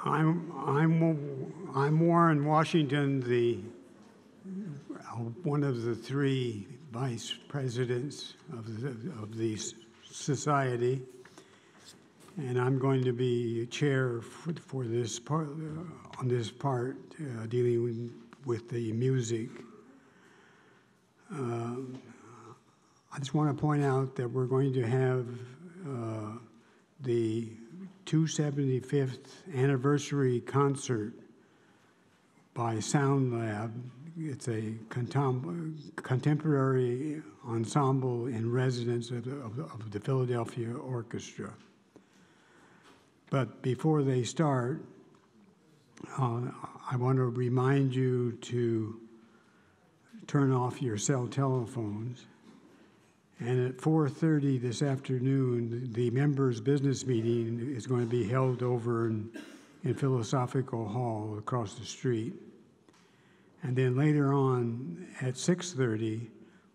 I'm Warren Washington, one of the three vice presidents of the society, and I'm going to be chair for this part on this part dealing with the music. I just want to point out that we're going to have the 275th anniversary concert by SoundLAB. It's a contemporary ensemble-in-residence of the Philadelphia Orchestra. But before they start, I want to remind you to turn off your cell telephones. And at 4:30 this afternoon, the members' business meeting is going to be held over in Philosophical Hall across the street. And then later on at 6:30,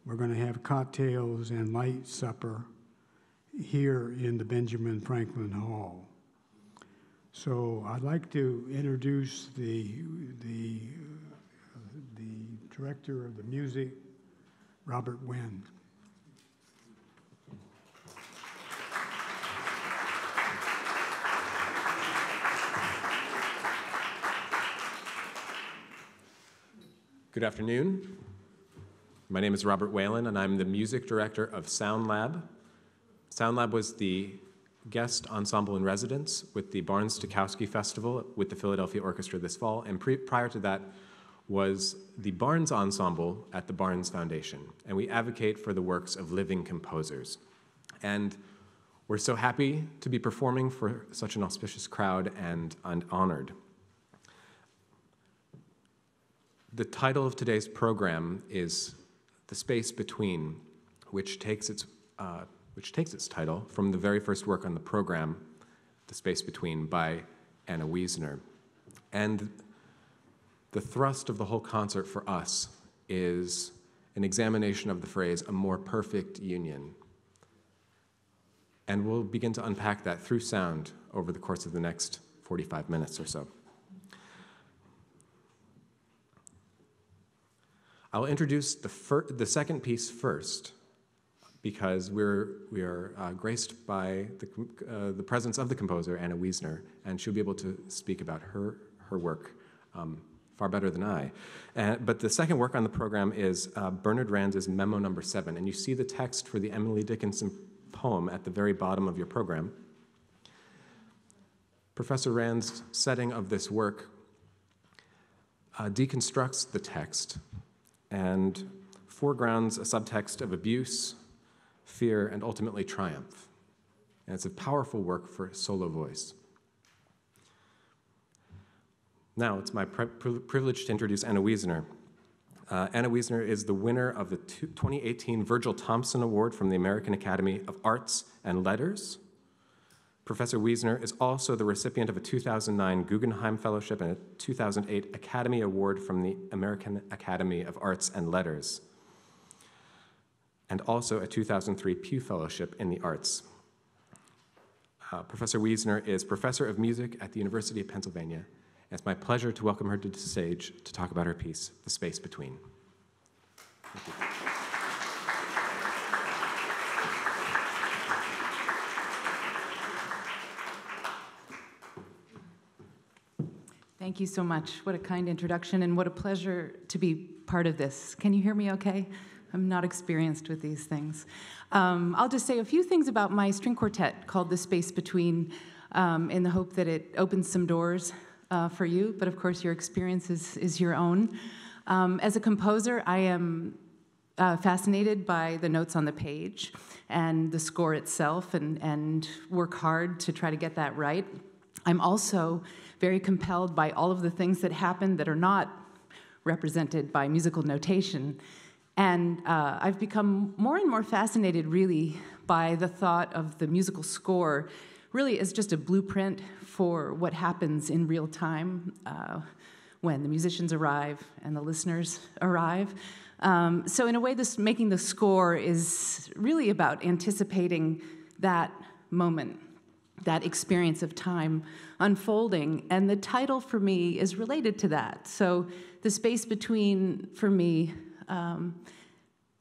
we're going to have cocktails and light supper here in the Benjamin Franklin Hall. So I'd like to introduce the director of the music, Robert Wynn. Good afternoon. My name is Robert Whalen, and I'm the music director of SoundLAB. SoundLAB was the guest ensemble in residence with the Barnes-Stokowski Festival with the Philadelphia Orchestra this fall, and prior to that was the Barnes Ensemble at the Barnes Foundation, and we advocate for the works of living composers. And we're so happy to be performing for such an auspicious crowd and honored. The title of today's program is The Space Between, which takes its title from the very first work on the program, The Space Between, by Anna Wiesner. And the thrust of the whole concert for us is an examination of the phrase, a more perfect union. And we'll begin to unpack that through sound over the course of the next 45 minutes or so. I'll introduce the second piece first, because we are graced by the presence of the composer, Anna Wiesner, and she'll be able to speak about her work far better than I. But the second work on the program is Bernard Rands's Memo Number 7, and you see the text for the Emily Dickinson poem at the very bottom of your program. Professor Rand's setting of this work deconstructs the text and foregrounds a subtext of abuse, fear, and ultimately triumph. And it's a powerful work for solo voice. Now, it's my privilege to introduce Anna Wiesner. Anna Wiesner is the winner of the 2018 Virgil Thompson Award from the American Academy of Arts and Letters. Professor Wiesner is also the recipient of a 2009 Guggenheim Fellowship and a 2008 Academy Award from the American Academy of Arts and Letters, and also a 2003 Pew Fellowship in the Arts. Professor Wiesner is professor of music at the University of Pennsylvania. It's my pleasure to welcome her to the stage to talk about her piece, The Space Between. Thank you. Thank you so much. What a kind introduction, and what a pleasure to be part of this. Can you hear me okay? I'm not experienced with these things. I'll just say a few things about my string quartet called The Space Between, in the hope that it opens some doors for you, but of course your experience is your own. As a composer, I am fascinated by the notes on the page and the score itself, and work hard to try to get that right. I'm also very compelled by all of the things that happen that are not represented by musical notation. And I've become more and more fascinated, really, by the thought of the musical score really as just a blueprint for what happens in real time when the musicians arrive and the listeners arrive. So in a way, making the score is really about anticipating that moment. that experience of time unfolding. And the title for me is related to that. So the space between, for me,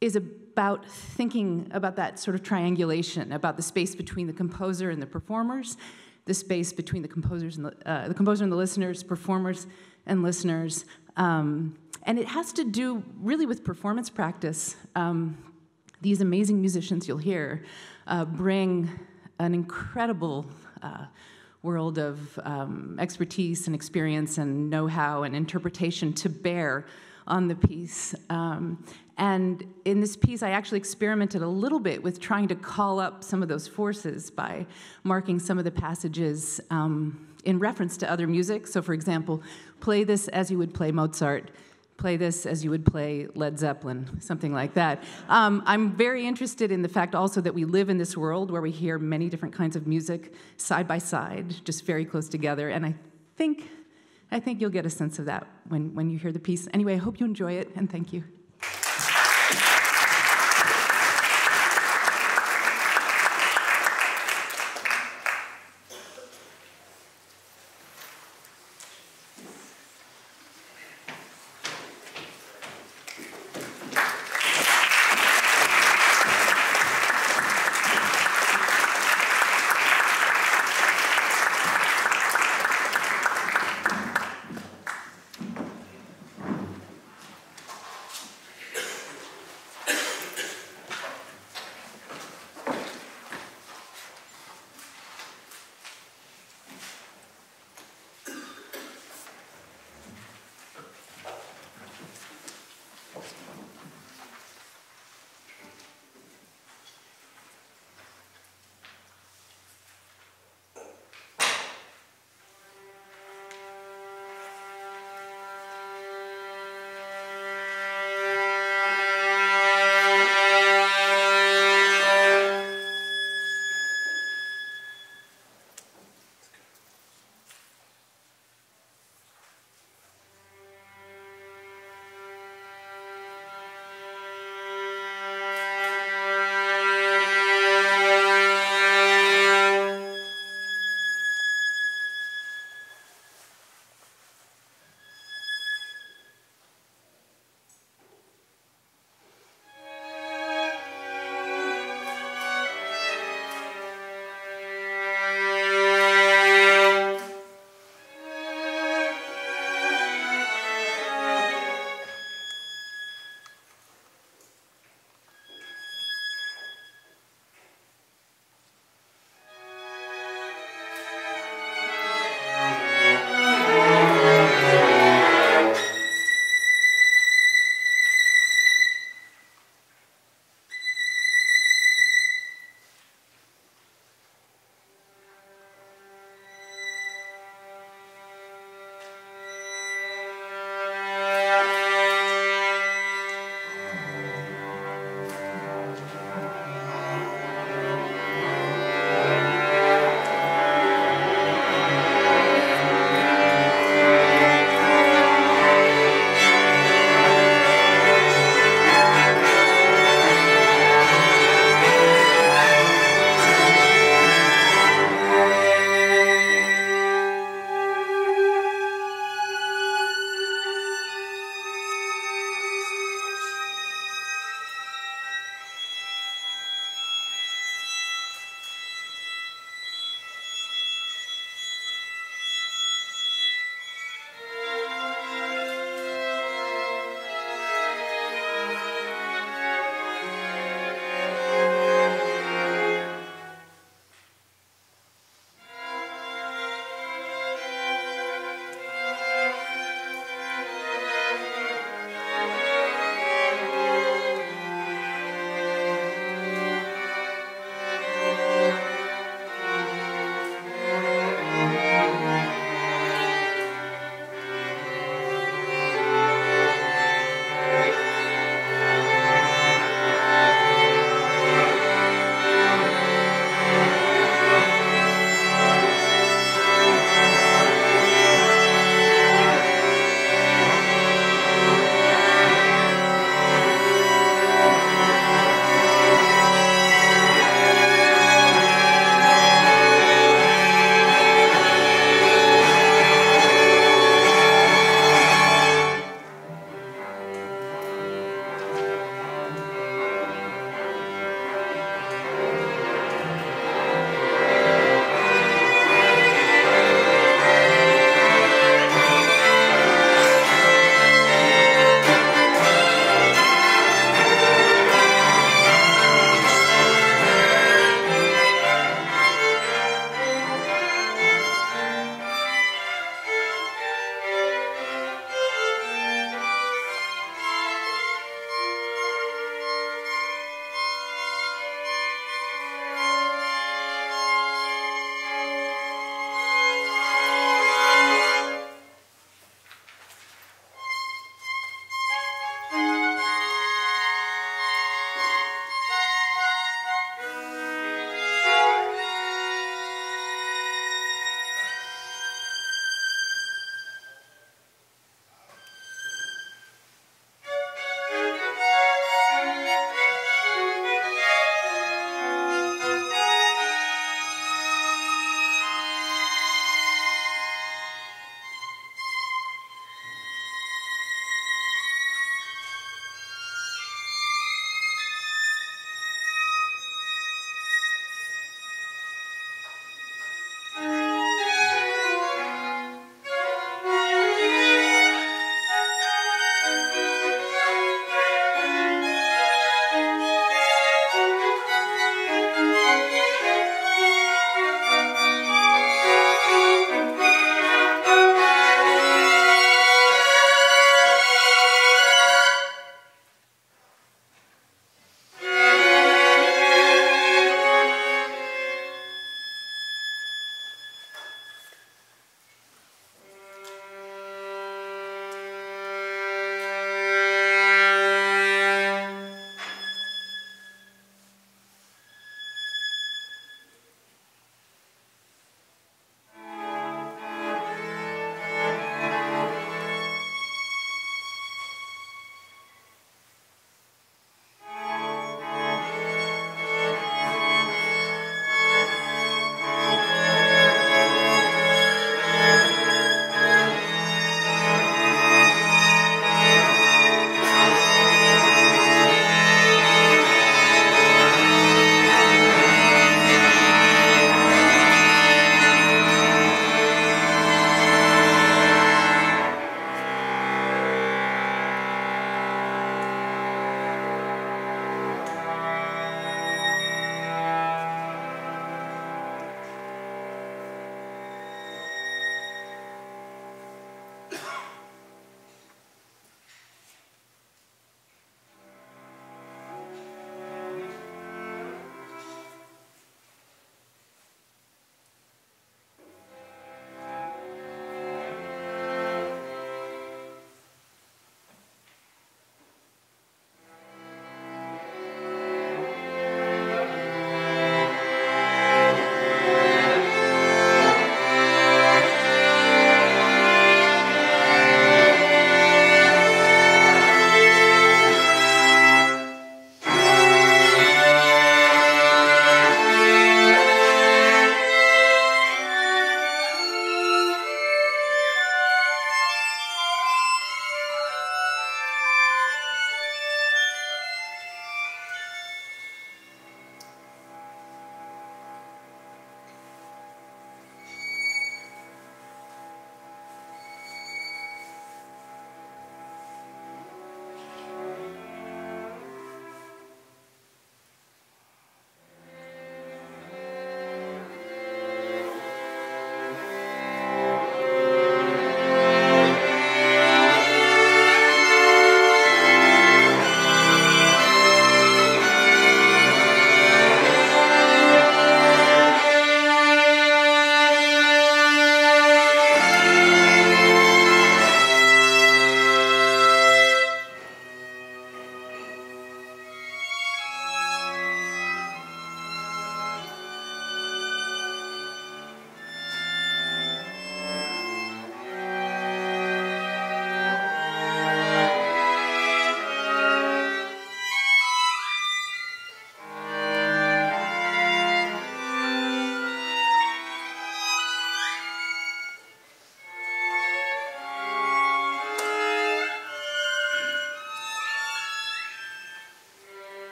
is about thinking about that sort of triangulation, about the space between the composer and the performers, the space between the composers and the composer and the listeners, performers and listeners. And it has to do really with performance practice. These amazing musicians you'll hear bring an incredible world of expertise and experience and know-how and interpretation to bear on the piece. And in this piece, I actually experimented a little bit with trying to call up some of those forces by marking some of the passages in reference to other music. So for example, play this as you would play Mozart, play this as you would play Led Zeppelin, something like that. I'm very interested in the fact also that we live in this world where we hear many different kinds of music side by side, just very close together, and I think you'll get a sense of that when you hear the piece. Anyway, I hope you enjoy it, and thank you.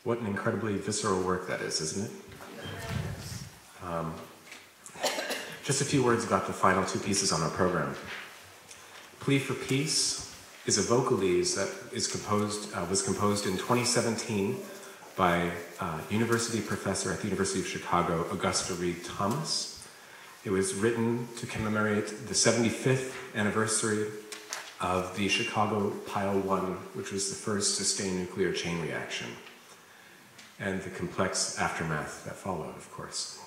What an incredibly visceral work that is, isn't it? Just a few words about the final two pieces on our program. Plea for Peace is a vocalese that was composed in 2017 by university professor at the University of Chicago, Augusta Reed Thomas. It was written to commemorate the 75th anniversary of the Chicago Pile 1, which was the first sustained nuclear chain reaction, and the complex aftermath that followed, of course.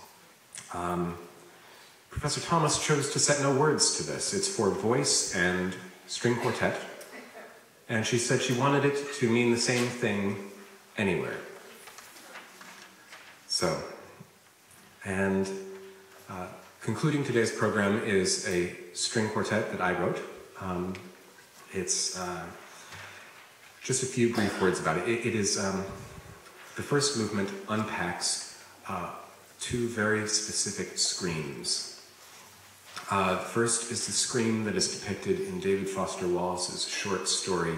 Professor Thomas chose to set no words to this. It's for voice and string quartet, and she said she wanted it to mean the same thing anywhere. So, and concluding today's program is a string quartet that I wrote. It's just a few brief words about it. It is, the first movement unpacks two very specific screams. The first is the scream that is depicted in David Foster Wallace's short story,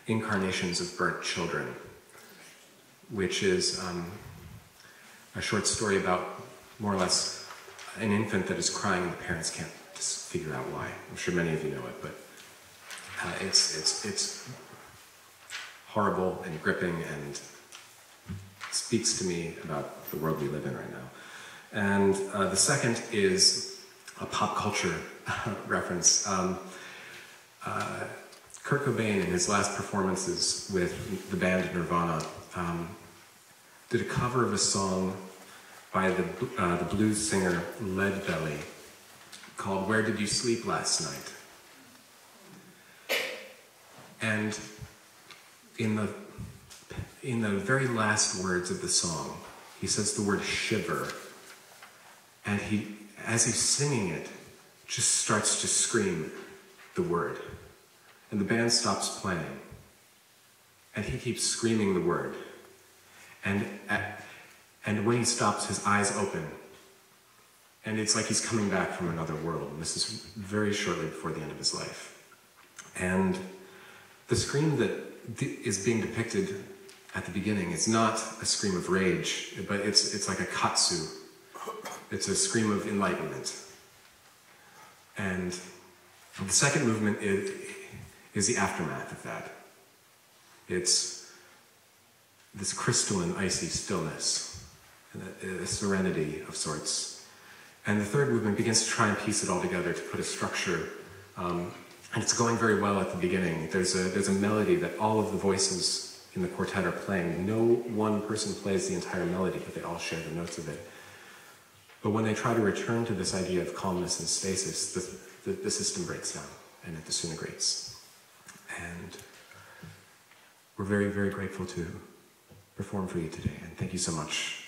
Incarnations of Burnt Children, which is a short story about more or less an infant that is crying and the parents can't just figure out why. I'm sure many of you know it, but it's horrible and gripping and speaks to me about the world we live in right now. And the second is a pop culture reference. Kurt Cobain, in his last performances with the band Nirvana, did a cover of a song by the blues singer Leadbelly called "Where Did You Sleep Last Night?" And in the very last words of the song, he says the word shiver, and as he's singing it, just starts to scream the word. And the band stops playing, and he keeps screaming the word. And when he stops, his eyes open, and it's like he's coming back from another world. And this is very shortly before the end of his life. And the scream that is being depicted at the beginning is not a scream of rage, but it's like a katsu. It's a scream of enlightenment. And the second movement is the aftermath of that. It's this crystalline, icy stillness, and a serenity of sorts. And the third movement begins to try and piece it all together to put a structure, and it's going very well at the beginning. There's a melody that all of the voices in the quartet are playing. No one person plays the entire melody, but they all share the notes of it. But when they try to return to this idea of calmness and stasis, the system breaks down and it disintegrates. And we're very, very grateful to perform for you today, and thank you so much.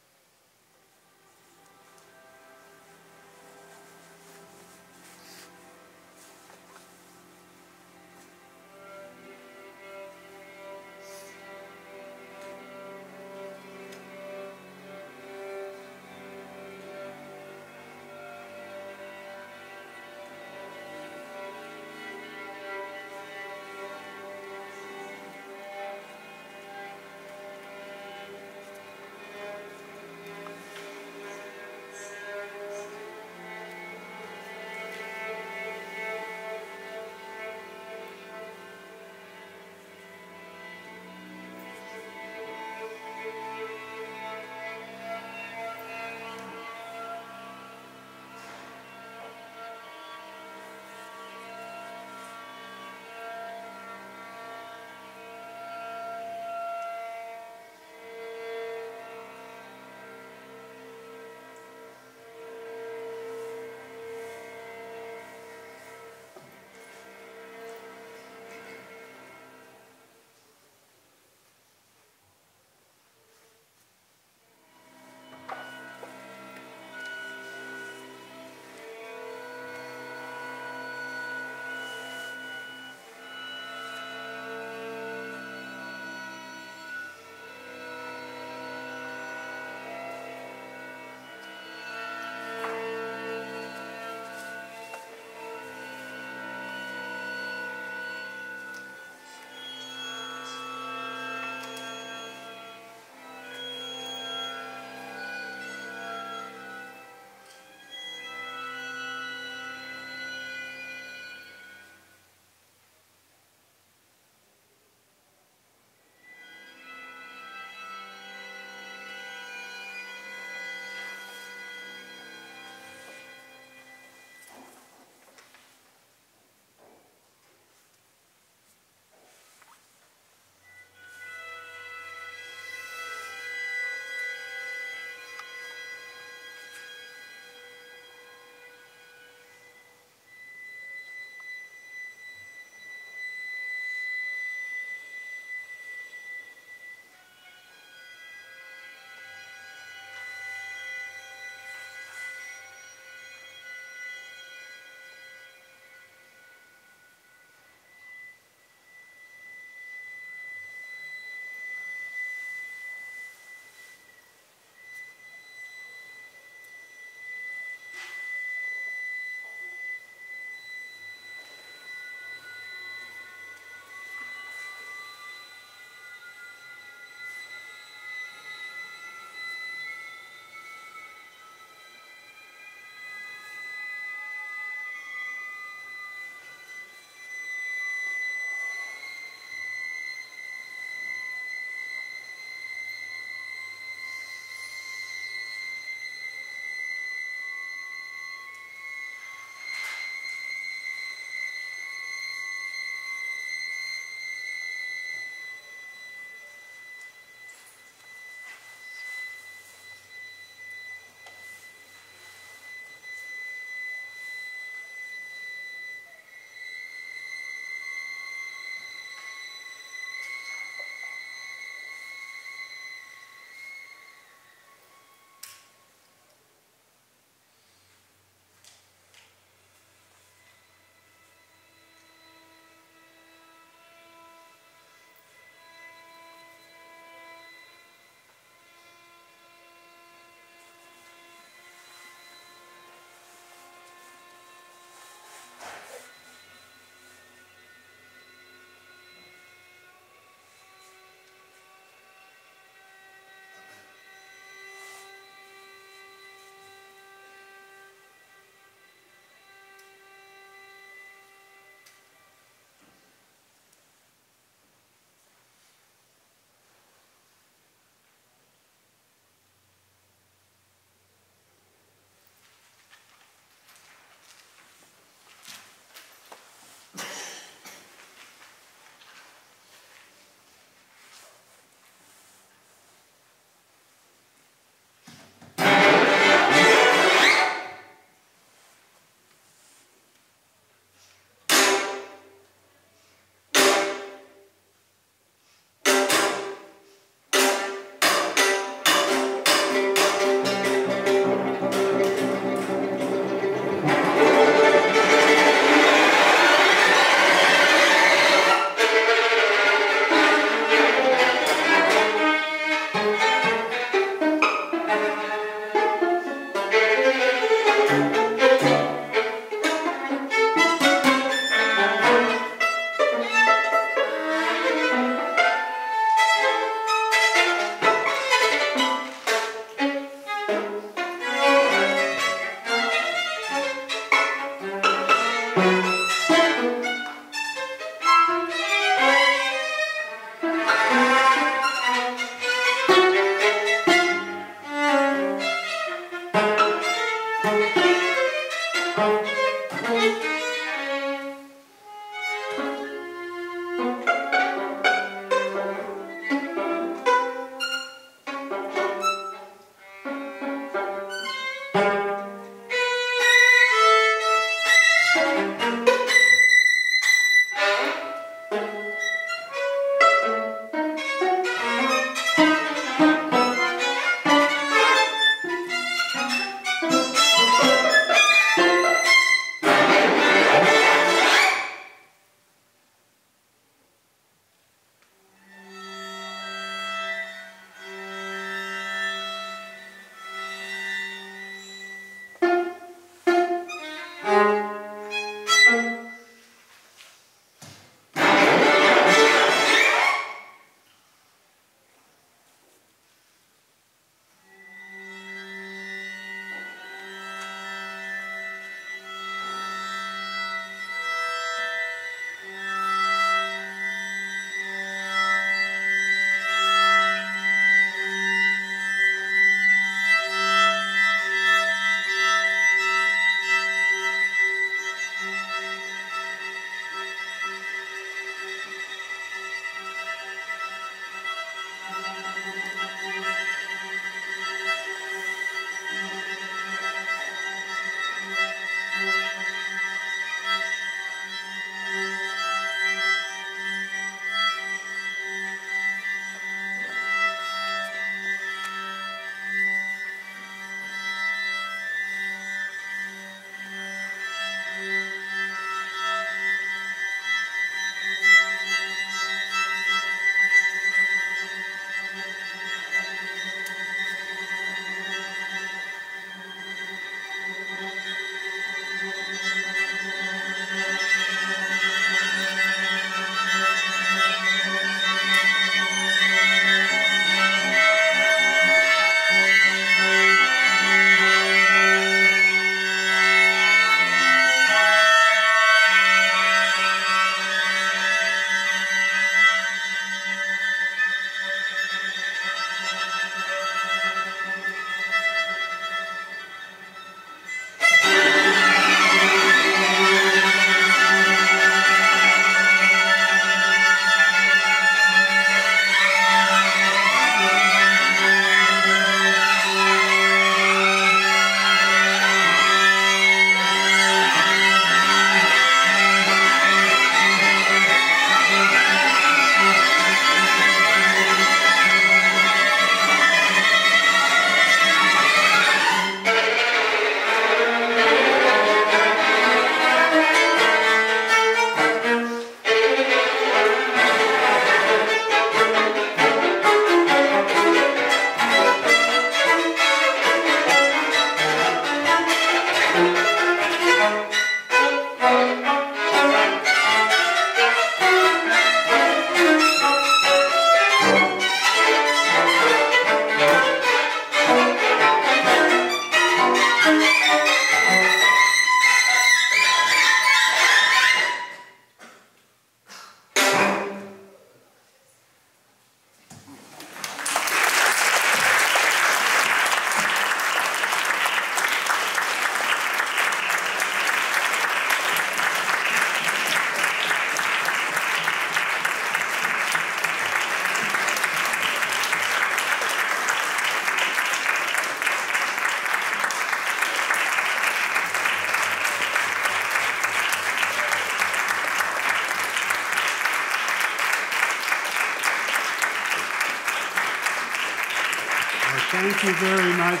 Thank you very much,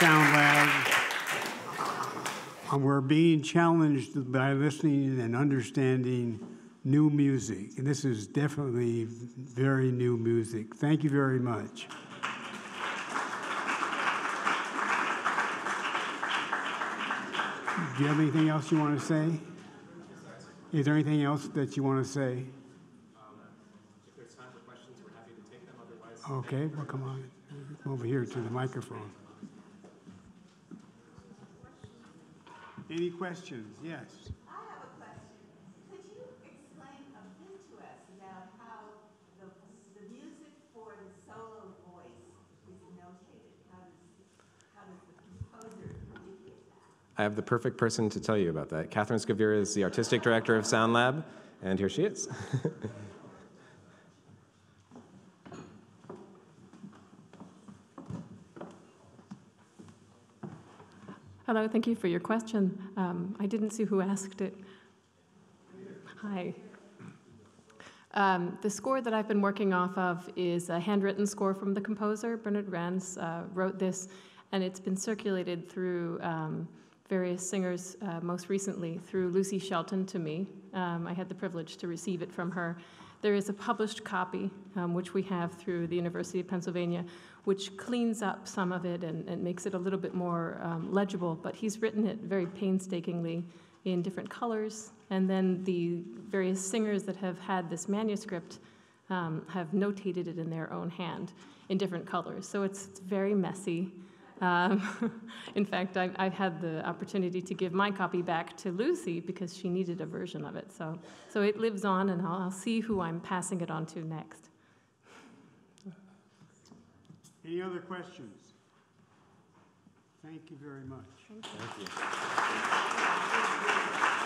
SoundLAB. We're being challenged by listening and understanding new music, and this is definitely very new music. Thank you very much. Do you have anything else you want to say? Is there anything else that you want to say? If there's time for questions, we're happy to take them. Otherwise, Okay, well, come on. Come over here to the microphone. Any questions? Yes. I have a question. Could you explain a bit to us about how the music for the solo voice is notated? How does the composer indicate that? I have the perfect person to tell you about that. Catherine Scavira is the artistic director of SoundLAB, and here she is. Hello, thank you for your question. I didn't see who asked it. Hi. The score that I've been working off of is a handwritten score from the composer. Bernard Rands wrote this, and it's been circulated through various singers, most recently through Lucy Shelton to me. I had the privilege to receive it from her. There is a published copy, which we have through the University of Pennsylvania, which cleans up some of it and makes it a little bit more legible, but he's written it very painstakingly in different colors, and then the various singers that have had this manuscript have notated it in their own hand in different colors. So it's very messy. In fact, I've had the opportunity to give my copy back to Lucy because she needed a version of it. So it lives on, and I'll see who I'm passing it on to next. Any other questions? Thank you very much. Thank you. Thank you.